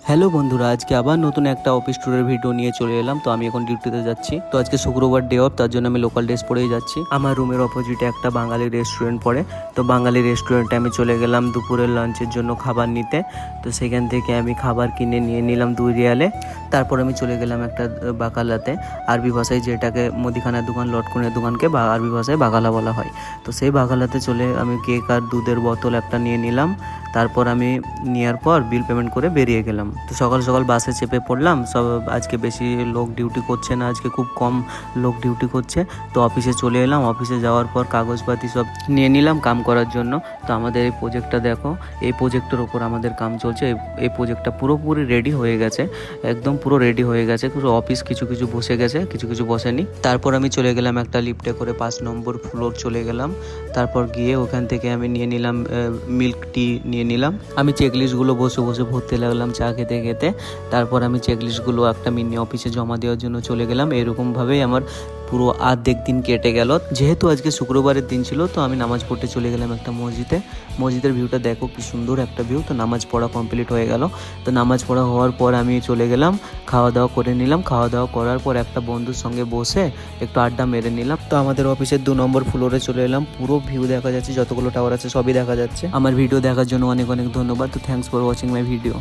Hello বন্ধুরা, আজকে আবার নতুন একটা অফিস ট্যুরের ভিডিও নিয়ে চলে এলাম। তো আমি এখন ডিউটিতে যাচ্ছি। তো আজকে শুক্রবার ডে অফ, তার জন্য আমি লোকাল ড্রেস পরেই যাচ্ছি। আমার রুমের অপোজিটে একটা বাঙালি রেস্টুরেন্ট পড়ে। তো বাঙালি রেস্টুরেন্টে আমি চলে গেলাম দুপুরের লাঞ্চের জন্য খাবার নিতে। তো সেখান থেকে আমি খাবার কিনে নিয়ে নিলাম 2 রিয়ালে। তারপর আমি চলে গেলাম একটা বাকালাতে, আরবি ভাষায় যেটাকে মুদিখানার দোকান, লটকনের দোকানকে আরবি ভাষায় বাগালা বলা হয়। তো সেই বাগালাতে চলে আমি কেক আর দুধের বোতল একটা নিয়ে নিলাম। তারপর আমি নেওয়ার পর বিল পেমেন্ট করে বেরিয়ে গেলাম। তো সকাল সকাল বাসে চেপে পড়লাম। সব আজকে বেশি লোক ডিউটি করছে না, আজকে খুব কম লোক ডিউটি করছে। তো অফিসে চলে এলাম। অফিসে যাওয়ার পর কাগজপাতি সব নিয়ে নিলাম কাম করার জন্য। তো আমাদের এই প্রজেক্টটা দেখো, এই প্রজেক্টের ওপর আমাদের কাম চলছে। এই প্রজেক্টটা পুরোপুরি রেডি হয়ে গেছে, একদম পুরো রেডি হয়ে গেছে। পুরো অফিস কিছু কিছু বসে গেছে, কিছু কিছু বসেনি। তারপর আমি চলে গেলাম একটা লিফটে করে 5 নম্বর ফ্লোর চলে গেলাম। তারপর গিয়ে ওখান থেকে আমি নিয়ে নিলাম মিল্ক টি নিয়ে নিলাম। আমি চেকলিস্টগুলো বসে বসে ভরতে লাগলাম চা খেতে খেতে। তারপর আমি চেকলিস্টগুলো একটা মিনি অফিসে জমা দেওয়ার জন্য চলে গেলাম। এরকমভাবেই আমার পুরো আর্ধেক দিন কেটে গেল। যেহেতু আজকে শুক্রবারের দিন ছিল, তো আমি নামাজ পড়তে চলে গেলাম একটা মসজিদে। মসজিদের ভিউটা দেখো কি সুন্দর একটা ভিউ। তো নামাজ পড়া কমপ্লিট হয়ে গেল। তো নামাজ পড়া হওয়ার পর আমি চলে গেলাম, খাওয়া দাওয়া করে নিলাম। খাওয়া দাওয়া করার পর একটা বন্ধুর সঙ্গে বসে একটু আড্ডা মেরে নিলাম। তো আমাদের অফিসের 2 নম্বর ফ্লোরে চলে এলাম। পুরো ভিউ দেখা যাচ্ছে, যতগুলো টাওয়ার আছে সবই দেখা যাচ্ছে। আমার ভিডিও দেখার জন্য অনেক অনেক ধন্যবাদ। তো thanks for watching my video.